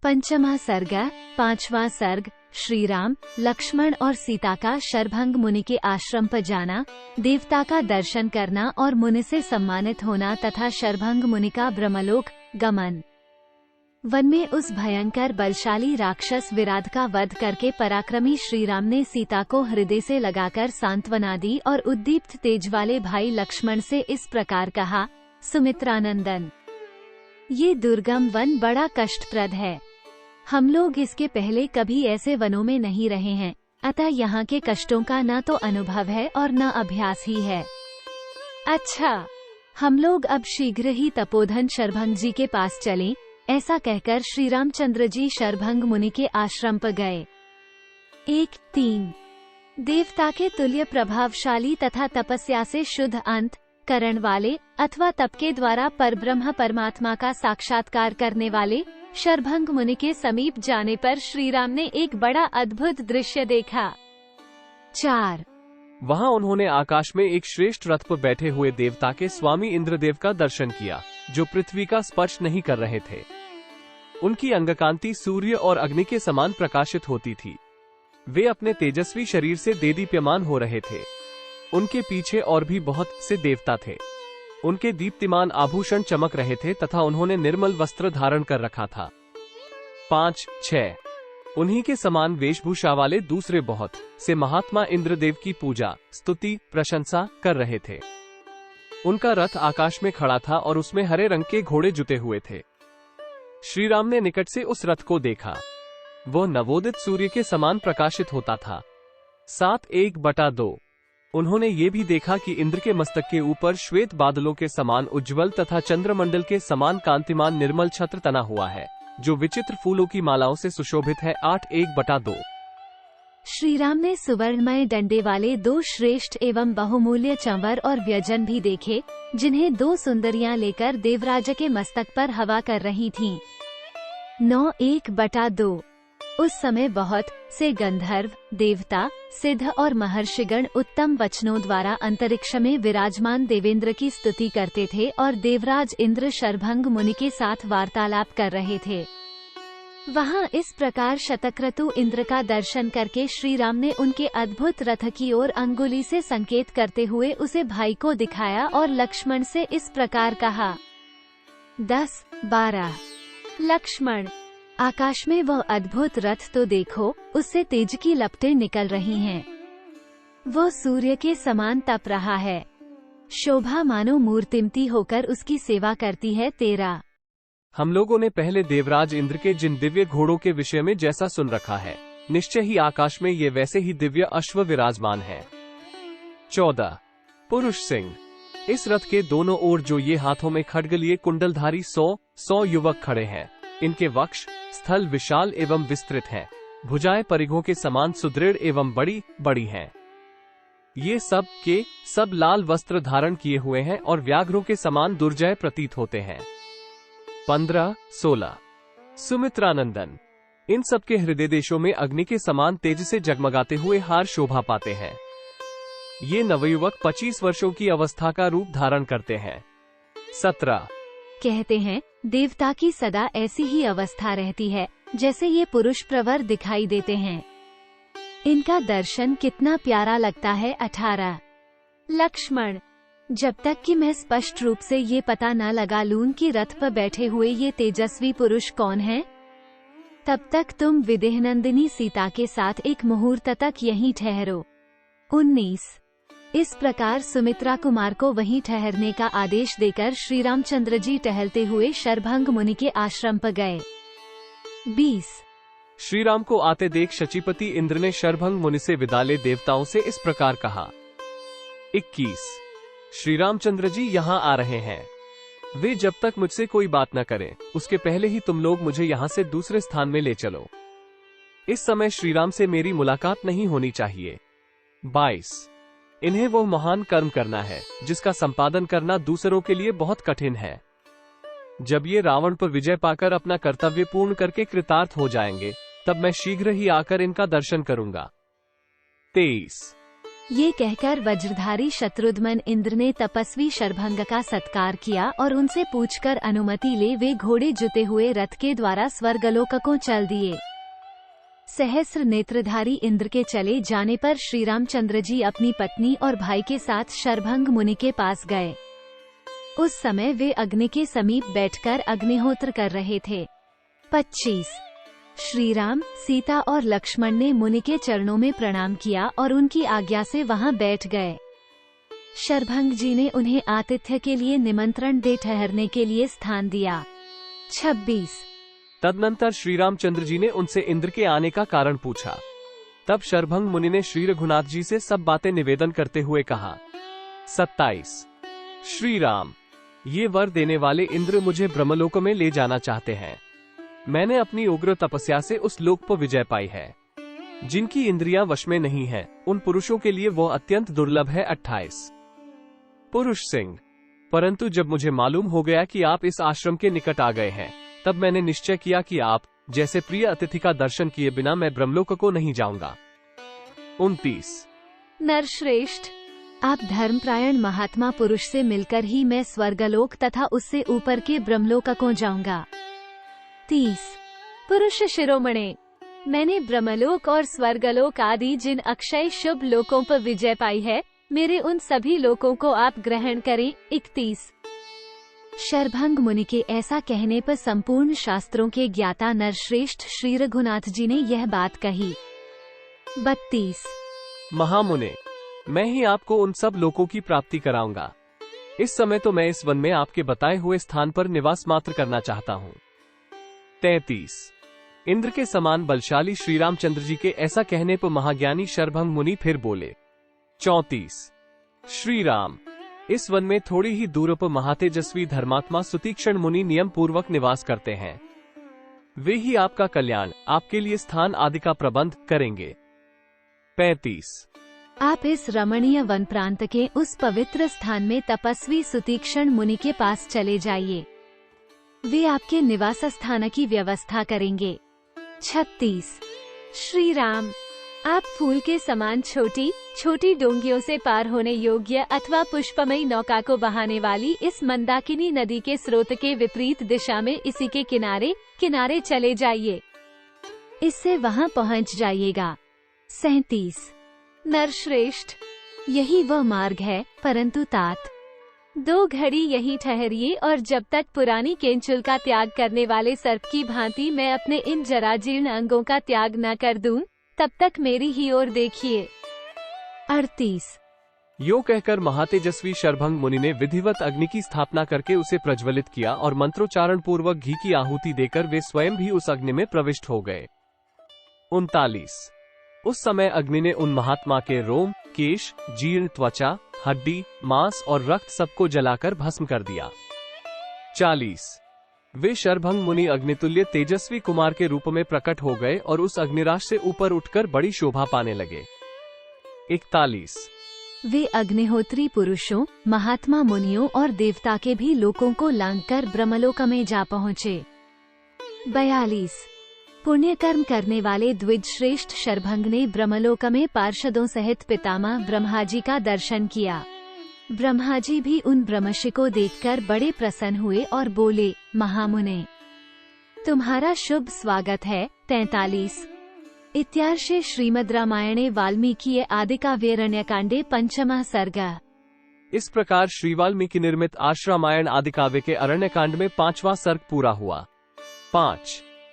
पंचमा सर्ग। पांचवा सर्ग। श्री राम, लक्ष्मण और सीता का शरभंग मुनि के आश्रम पर जाना, देवता का दर्शन करना और मुनि से सम्मानित होना तथा शरभंग मुनि का ब्रह्मलोक गमन। वन में उस भयंकर बलशाली राक्षस विराट का वध करके पराक्रमी श्री राम ने सीता को हृदय से लगाकर सांत्वना दी और उद्दीप्त तेज वाले भाई लक्ष्मण से इस प्रकार कहा, सुमित्रानंदन, ये दुर्गम वन बड़ा कष्टप्रद है। हम लोग इसके पहले कभी ऐसे वनों में नहीं रहे हैं, अतः यहाँ के कष्टों का न तो अनुभव है और न अभ्यास ही है। अच्छा, हम लोग अब शीघ्र ही तपोधन शरभंग जी के पास चलें। ऐसा कहकर श्री रामचंद्र जी शरभंग मुनि के आश्रम पर गए। 1-3 देवता के तुल्य प्रभावशाली तथा तपस्या से शुद्ध अंत करण वाले अथवा तप के द्वारा परब्रह्म परमात्मा का साक्षात्कार करने वाले शरभंग मुनि के समीप जाने पर श्री राम ने एक बड़ा अद्भुत दृश्य देखा। 4 वहाँ उन्होंने आकाश में एक श्रेष्ठ रथ पर बैठे हुए देवता के स्वामी इंद्रदेव का दर्शन किया, जो पृथ्वी का स्पर्श नहीं कर रहे थे। उनकी अंगकांति सूर्य और अग्नि के समान प्रकाशित होती थी। वे अपने तेजस्वी शरीर से देदीप्यमान हो रहे थे। उनके पीछे और भी बहुत से देवता थे। उनके दीप्तिमान आभूषण चमक रहे थे तथा उन्होंने निर्मल वस्त्र धारण कर रखा था। 5-6 उन्हीं के समान वेशभूषा वाले दूसरे बहुत से महात्मा इंद्रदेव की पूजा, स्तुति, प्रशंसा कर रहे थे। उनका रथ आकाश में खड़ा था और उसमें हरे रंग के घोड़े जुते हुए थे। श्री राम ने निकट से उस रथ को देखा। वह नवोदित सूर्य के समान प्रकाशित होता था। 7-1/2 उन्होंने ये भी देखा कि इंद्र के मस्तक के ऊपर श्वेत बादलों के समान उज्ज्वल तथा चंद्रमंडल के समान कांतिमान निर्मल छत्र तना हुआ है, जो विचित्र फूलों की मालाओं से सुशोभित है। 8-1/2 श्री राम ने सुवर्णमय डंडे वाले 2 श्रेष्ठ एवं बहुमूल्य चंवर और व्यजन भी देखे, जिन्हें 2 सुंदरियां लेकर देवराज के मस्तक पर हवा कर रही थीं। 9-1/2 उस समय बहुत से गंधर्व, देवता, सिद्ध और महर्षिगण उत्तम वचनों द्वारा अंतरिक्ष में विराजमान देवेंद्र की स्तुति करते थे और देवराज इंद्र शरभंग मुनि के साथ वार्तालाप कर रहे थे। वहाँ इस प्रकार शतक्रतु इंद्र का दर्शन करके श्री राम ने उनके अद्भुत रथ की ओर अंगुली से संकेत करते हुए उसे भाई को दिखाया और लक्ष्मण से इस प्रकार कहा। 10-12 लक्ष्मण, आकाश में वह अद्भुत रथ तो देखो, उससे तेज की लपटें निकल रही हैं। वह सूर्य के समान तप रहा है। शोभा मानो मूर्तिमती होकर उसकी सेवा करती है। 13 हम लोगों ने पहले देवराज इंद्र के जिन दिव्य घोड़ों के विषय में जैसा सुन रखा है, निश्चय ही आकाश में ये वैसे ही दिव्य अश्व विराजमान है। 14 पुरुष सिंह, इस रथ के दोनों ओर जो ये हाथों में खड्ग लिए कुंडलधारी 100 युवक खड़े हैं। इनके वक्ष स्थल विशाल एवं विस्तृत हैं। भुजाएं परिघों के समान सुदृढ़ एवं बड़ी बड़ी हैं। ये सब के सब लाल वस्त्र धारण किए हुए हैं और व्याघ्रों के समान दुर्जय प्रतीत होते हैं। 15-16 सुमित्रानंदन, इन सब के हृदय देशों में अग्नि के समान तेज से जगमगाते हुए हार शोभा पाते हैं। ये नवयुवक 25 वर्षों की अवस्था का रूप धारण करते हैं। 17 कहते हैं, देवता की सदा ऐसी ही अवस्था रहती है जैसे ये पुरुष प्रवर दिखाई देते हैं। इनका दर्शन कितना प्यारा लगता है। 18 लक्ष्मण, जब तक कि मैं स्पष्ट रूप से ये पता न लगा लूं कि रथ पर बैठे हुए ये तेजस्वी पुरुष कौन हैं, तब तक तुम विदेहनंदिनी सीता के साथ एक मुहूर्त तक यहीं ठहरो। 19 इस प्रकार सुमित्रा कुमार को वहीं ठहरने का आदेश देकर श्री रामचंद्र जी टहलते हुए शरभंग मुनि के आश्रम पर गए। 20 श्री राम को आते देख शचीपति इंद्र ने शरभंग मुनि से विदा ले देवताओं से इस प्रकार कहा। 21 श्री रामचंद्र जी यहाँ आ रहे हैं। वे जब तक मुझसे कोई बात न करें, उसके पहले ही तुम लोग मुझे यहाँ से दूसरे स्थान में ले चलो। इस समय श्री राम से मेरी मुलाकात नहीं होनी चाहिए। 22 इन्हें वो महान कर्म करना है जिसका संपादन करना दूसरों के लिए बहुत कठिन है। जब ये रावण पर विजय पाकर अपना कर्तव्य पूर्ण करके कृतार्थ हो जाएंगे, तब मैं शीघ्र ही आकर इनका दर्शन करूंगा। 23 ये कहकर वज्रधारी शत्रुघ्न इंद्र ने तपस्वी शर्भंग का सत्कार किया और उनसे पूछकर अनुमति ले वे घोड़े जुते हुए रथ के द्वारा स्वर्गलोक को चल दिए। सहस्र नेत्रधारी इंद्र के चले जाने पर श्री रामचंद्र जी अपनी पत्नी और भाई के साथ शर्भंग मुनि के पास गए। उस समय वे अग्नि के समीप बैठकर अग्निहोत्र कर रहे थे। 25 श्री राम, सीता और लक्ष्मण ने मुनि के चरणों में प्रणाम किया और उनकी आज्ञा से वहां बैठ गए। शर्भंग जी ने उन्हें आतिथ्य के लिए निमंत्रण दे ठहरने के लिए स्थान दिया। 26 तदनंतर श्री रामचंद्र जी ने उनसे इंद्र के आने का कारण पूछा। तब शर्भंग मुनि ने श्री रघुनाथ जी से सब बातें निवेदन करते हुए कहा। 27 श्री राम, ये वर देने वाले इंद्र मुझे ब्रह्मलोक में ले जाना चाहते हैं। मैंने अपनी उग्र तपस्या से उस लोक पर विजय पाई है। जिनकी इंद्रियां वश में नहीं है, उन पुरुषों के लिए वो अत्यंत दुर्लभ है। 28 पुरुष सिंह, परंतु जब मुझे मालूम हो गया कि आप इस आश्रम के निकट आ गए हैं, तब मैंने निश्चय किया कि आप जैसे प्रिय अतिथि का दर्शन किए बिना मैं ब्रह्मलोक को नहीं जाऊंगा। 29 नरश्रेष्ठ, आप धर्मप्रायण महात्मा पुरुष से मिलकर ही मैं स्वर्गलोक तथा उससे ऊपर के ब्रह्मलोक को जाऊंगा। 30 पुरुष शिरोमणे, मैंने ब्रह्मलोक और स्वर्गलोक आदि जिन अक्षय शुभ लोकों पर विजय पाई है, मेरे उन सभी लोकों को आप ग्रहण करें। 31 शर्भंग मुनि के ऐसा कहने पर संपूर्ण शास्त्रों के ज्ञाता नरश्रेष्ठ श्री रघुनाथ जी ने यह बात कही। 32 महामुने, मैं ही आपको उन सब लोकों की प्राप्ति कराऊंगा। इस समय तो मैं इस वन में आपके बताए हुए स्थान पर निवास मात्र करना चाहता हूँ। 33 इंद्र के समान बलशाली श्री रामचंद्र जी के ऐसा कहने पर महाज्ञानी शर्भंग मुनि फिर बोले। 34 श्री राम, इस वन में थोड़ी ही दूर पर महातेजस्वी धर्मात्मा सुतीक्षण मुनि नियम पूर्वक निवास करते हैं। वे ही आपका कल्याण, आपके लिए स्थान आदि का प्रबंध करेंगे। 35 आप इस रमणीय वन प्रांत के उस पवित्र स्थान में तपस्वी सुतीक्षण मुनि के पास चले जाइए। वे आपके निवास स्थान की व्यवस्था करेंगे। 36 श्री राम, आप फूल के समान छोटी छोटी डोंगियों से पार होने योग्य अथवा पुष्पमयी नौका को बहाने वाली इस मंदाकिनी नदी के स्रोत के विपरीत दिशा में इसी के किनारे किनारे चले जाइए। इससे वहां पहुंच जाइएगा। 37 नरश्रेष्ठ, यही वह मार्ग है, परंतु तात 2 घड़ी यही ठहरिए और जब तक पुरानी केंचुल का त्याग करने वाले सर्प की भांति मैं अपने इन जराजीर्ण अंगों का त्याग न कर दूं, तब तक मेरी ही ओर देखिए। 38 यो कहकर महातेजस्वी शर्भंग मुनि ने विधिवत अग्नि की स्थापना करके उसे प्रज्वलित किया और मंत्रोच्चारण पूर्वक घी की आहुति देकर वे स्वयं भी उस अग्नि में प्रविष्ट हो गए। 39 उस समय अग्नि ने उन महात्मा के रोम, केश, जीर्ण त्वचा, हड्डी, मांस और रक्त सबको जलाकर भस्म कर दिया। 40 वे शर्भंग मुनि अग्नितुल्य तेजस्वी कुमार के रूप में प्रकट हो गए और उस अग्निराश से ऊपर उठकर बड़ी शोभा पाने लगे। 41 वे अग्निहोत्री पुरुषों, महात्मा मुनियों और देवता के भी लोकों को लांघकर ब्रह्मलोक में जा पहुँचे। 42 पुण्य कर्म करने वाले द्विज श्रेष्ठ शर्भंग ने ब्रह्मलोक में पार्षदों सहित पितामह ब्रह्मा जी का दर्शन किया। ब्रह्मा जी भी उन ब्रह्मर्षि को देखकर बड़े प्रसन्न हुए और बोले, महामुने, तुम्हारा शुभ स्वागत है। 43 इत्यार्षे श्रीमद् रामायणे वाल्मीकि आदिकाव्यरण्यकांडे 5वां सर्ग। इस प्रकार श्री वाल्मीकि निर्मित आश्रामायण आदिकाव्य के अरण्यकांड में 5वां सर्ग पूरा हुआ। 5